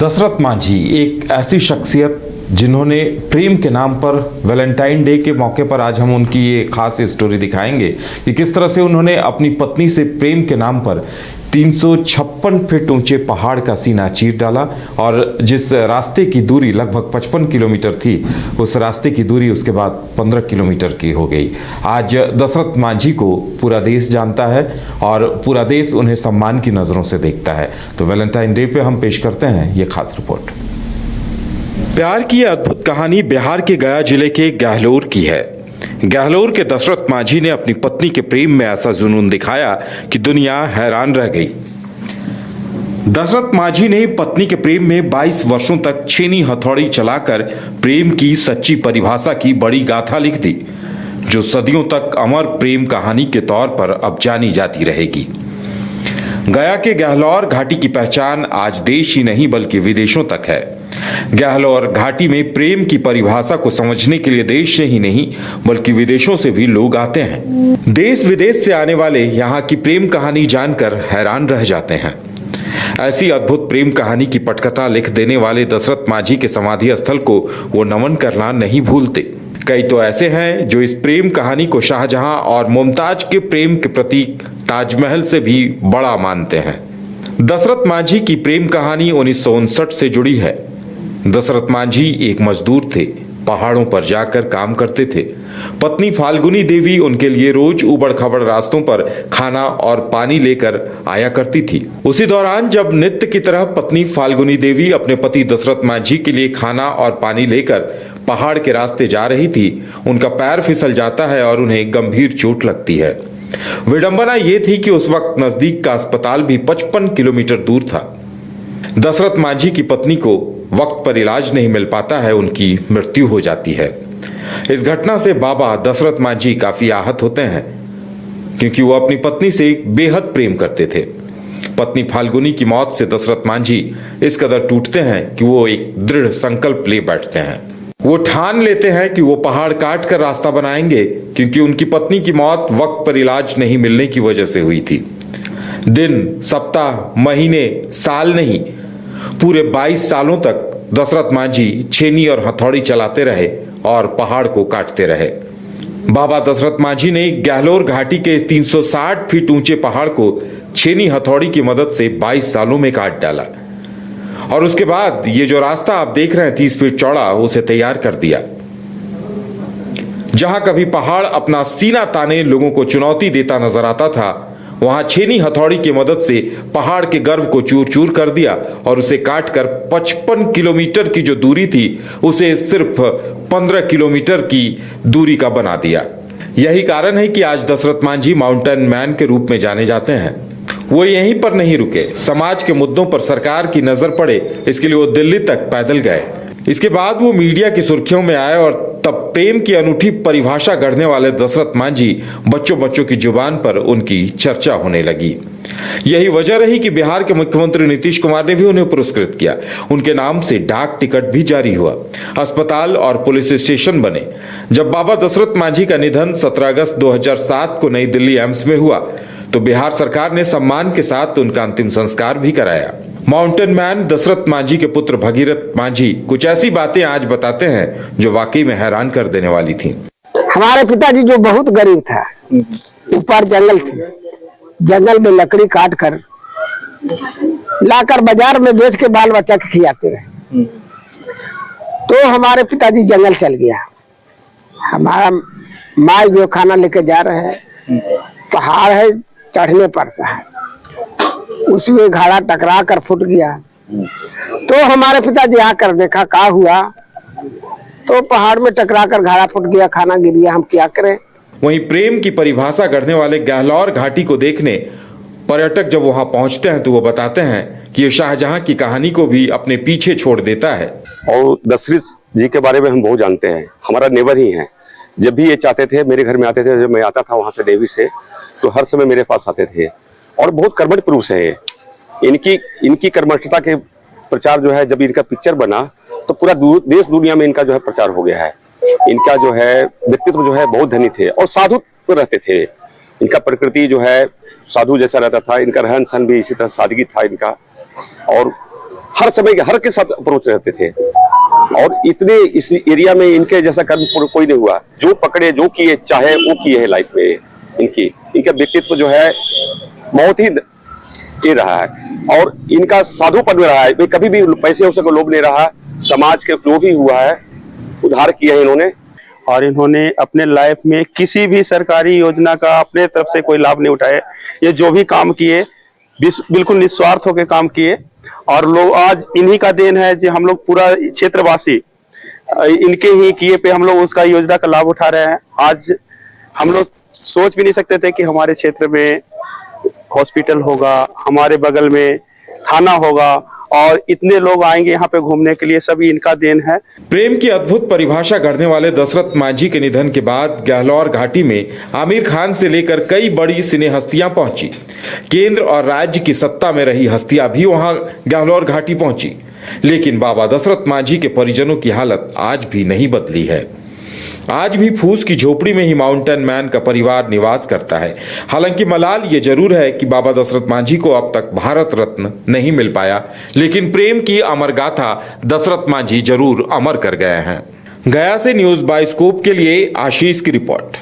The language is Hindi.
दशरथ मांझी एक ऐसी शख्सियत जिन्होंने प्रेम के नाम पर वैलेंटाइन डे के मौके पर आज हम उनकी ये खास स्टोरी दिखाएंगे कि किस तरह से उन्होंने अपनी पत्नी से प्रेम के नाम पर 356 फीट ऊंचे पहाड़ का सीना चीर डाला और जिस रास्ते की दूरी लगभग 55 किलोमीटर थी उस रास्ते की दूरी उसके बाद 15 किलोमीटर की हो गई। आज दशरथ मांझी को पूरा देश जानता है और पूरा देश उन्हें सम्मान की नज़रों से देखता है। तो वैलेंटाइन डे पे हम पेश करते हैं ये खास रिपोर्ट। प्यार की अद्भुत कहानी बिहार के गया जिले के गहलोर की है। गहलोर के दशरथ मांझी ने अपनी पत्नी के प्रेम में ऐसा जुनून दिखाया कि दुनिया हैरान रह गई। दशरथ मांझी ने पत्नी के प्रेम में 22 वर्षों तक छेनी हथौड़ी चलाकर प्रेम की सच्ची परिभाषा की बड़ी गाथा लिख दी, जो सदियों तक अमर प्रेम कहानी के तौर पर अब जानी जाती रहेगी। गया के गहलोर घाटी की पहचान आज देश ही नहीं बल्कि विदेशों तक है। गहलोर घाटी में प्रेम की परिभाषा को समझने के लिए देश से ही नहीं बल्कि विदेशों से भी लोग आते हैं। देश विदेश से आने वाले यहाँ की प्रेम कहानी जानकर हैरान रह जाते हैं। ऐसी अद्भुत प्रेम कहानी की पटकथा लिख देने वाले दशरथ मांझी के समाधि स्थल को वो नमन करना नहीं भूलते। कई तो ऐसे हैं जो इस प्रेम कहानी को शाहजहां और मुमताज के प्रेम के प्रतीक ताजमहल से भी बड़ा मानते हैं। दशरथ मांझी की प्रेम कहानी 1959 से जुड़ी है। दशरथ मांझी एक मजदूर थे, पहाड़ों पर जाकर काम करते थे। पत्नी फाल्गुनी देवी उनके लिए रोज उबड़ खाबड़ रास्तों पर खाना और पानी लेकर आया करती थी। उसी दौरान जब नित्य की तरह पत्नी फाल्गुनी देवी अपने पति दशरथ मांझी के लिए खाना और पानी लेकर पहाड़ के रास्ते जा रही थी, उनका पैर फिसल जाता है और उन्हें गंभीर चोट लगती है। विडंबना यह थी कि उस वक्त नजदीक का अस्पताल भी 55 किलोमीटर दूर था। दशरथ मांझी की पत्नी को वक्त पर इलाज नहीं मिल पाता है, उनकी मृत्यु हो जाती है। इस घटना से बाबा दशरथ मांझी काफी आहत होते हैं, क्योंकि वो अपनी पत्नी से बेहद प्रेम करते थे। पत्नी फाल्गुनी की मौत से दशरथ मांझी इस कदर टूटते हैं कि वो एक दृढ़ संकल्प ले बैठते हैं। वो ठान लेते हैं कि वो पहाड़ काट कर रास्ता बनाएंगे, क्योंकि उनकी पत्नी की मौत वक्त पर इलाज नहीं मिलने की वजह से हुई थी। दिन, सप्ताह, महीने, साल नहीं, पूरे 22 सालों तक दशरथ मांझी छेनी और हथौड़ी चलाते रहे और पहाड़ को काटते रहे। बाबा दशरथ मांझी ने गहलोर घाटी के 360 फीट ऊंचे पहाड़ को छेनी हथौड़ी की मदद से 22 सालों में काट डाला और उसके बाद ये जो रास्ता आप देख रहे हैं 30 फीट चौड़ा, उसे तैयार कर दिया। जहां कभी पहाड़ अपना सीना ताने लोगों को चुनौती देता नजर आता था, वहां छेनी हथौड़ी की मदद से पहाड़ के गर्व को चूर चूर कर दिया और उसे काटकर 55 किलोमीटर की जो दूरी थी उसे सिर्फ 15 किलोमीटर की दूरी का बना दिया। यही कारण है कि आज दशरथ मांझी माउंटेन मैन के रूप में जाने जाते हैं। वो यहीं पर नहीं रुके, समाज के मुद्दों पर सरकार की नजर पड़े इसके लिए वो दिल्ली तक पैदल गए। इसके बाद वो मीडिया की सुर्खियों में आए और तब प्रेम की अनूठी परिभाषा गढ़ने वाले दशरथ मांझी बच्चों की जुबान पर उनकी चर्चा होने लगी। यही वजह रही कि बिहार के मुख्यमंत्री नीतीश कुमार ने भी उन्हें पुरस्कृत किया। उनके नाम से डाक टिकट भी जारी हुआ, अस्पताल और पुलिस स्टेशन बने। जब बाबा दशरथ मांझी का निधन 17 अगस्त 2007 को नई दिल्ली एम्स में हुआ तो बिहार सरकार ने सम्मान के साथ उनका अंतिम संस्कार भी कराया। माउंटेन मैन दशरथ मांझी के पुत्र भगीरथ मांझी कुछ ऐसी बातें आज बताते हैं जो वाकई में हैरान कर देने वाली थी। हमारे पिताजी जो बहुत गरीब था, ऊपर जंगल थी, जंगल में लकड़ी काट कर लाकर बाजार में बेच के बाल बच्चा के खिलाते रहे। तो हमारे पिताजी जंगल चल गया। हमारा माँ जो खाना लेके जा रहे हैं, पहाड़ है, चढ़ने पड़ता है, उसमें घाड़ा टकरा कर फूट गया। तो हमारे पिताजी आकर देखा क्या हुआ, तो पहाड़ में टकरा कर घाड़ा फूट गया, खाना गिर गया, हम क्या करें। वहीं प्रेम की परिभाषा गढ़ने वाले गहलोर घाटी को देखने पर्यटक जब वहां पहुंचते हैं तो वो बताते हैं कि ये शाहजहां की कहानी को भी अपने पीछे छोड़ देता है। और दशरथ जी के बारे में हम बहुत जानते हैं, हमारा नेबर ही हैं। जब भी ये चाहते थे मेरे घर में आते थे, जब मैं आता था वहां से देवी से, तो हर समय मेरे पास आते थे और बहुत कर्मठ पुरुष है। इनकी कर्मठता के प्रचार जो है, जब इनका पिक्चर बना तो पूरा देश दुनिया में इनका जो है प्रचार हो गया है। इनका जो है व्यक्तित्व जो है बहुत धनी थे और साधु रहते थे। इनका प्रकृति जो है साधु जैसा रहता था, इनका रहन सहन भी इसी तरह सादगी था इनका। और हर समय हर के साथ अप्रोच रहते थे, और इतने इस एरिया में इनके जैसा कर्म कोई नहीं हुआ। जो पकड़े, जो किए, चाहे वो किए है लाइफ में। इनका व्यक्तित्व जो है बहुत ही ये रहा है, और इनका साधुपन रहा है। कभी भी पैसे वैसे को लोभ नहीं रहा। समाज के जो भी हुआ है उद्धार किया है इन्होंने, और इन्होंने अपने लाइफ में किसी भी सरकारी योजना का अपने तरफ से कोई लाभ नहीं उठाया। ये जो भी काम किए बिल्कुल निस्वार्थ होकर काम किए, और लोग आज इन्हीं का देन है जो हम लोग पूरा क्षेत्रवासी इनके ही किए पे हम लोग उसका योजना का लाभ उठा रहे हैं। आज हम लोग सोच भी नहीं सकते थे कि हमारे क्षेत्र में हॉस्पिटल होगा, हमारे बगल में थाना होगा, और इतने लोग आएंगे यहाँ पे घूमने के लिए। सभी इनका देन है। प्रेम की अद्भुत परिभाषा गढ़ने वाले दशरथ मांझी के निधन के बाद गहलोर घाटी में आमिर खान से लेकर कई बड़ी सिने हस्तियां पहुंची। केंद्र और राज्य की सत्ता में रही हस्तियां भी वहां गहलोर घाटी पहुंची, लेकिन बाबा दशरथ मांझी के परिजनों की हालत आज भी नहीं बदली है। आज भी फूस की झोपड़ी में ही माउंटेन मैन का परिवार निवास करता है। हालांकि मलाल ये जरूर है कि बाबा दशरथ मांझी को अब तक भारत रत्न नहीं मिल पाया, लेकिन प्रेम की अमर गाथा दशरथ मांझी जरूर अमर कर गए हैं। गया से न्यूज़ बाइस्कोप के लिए आशीष की रिपोर्ट।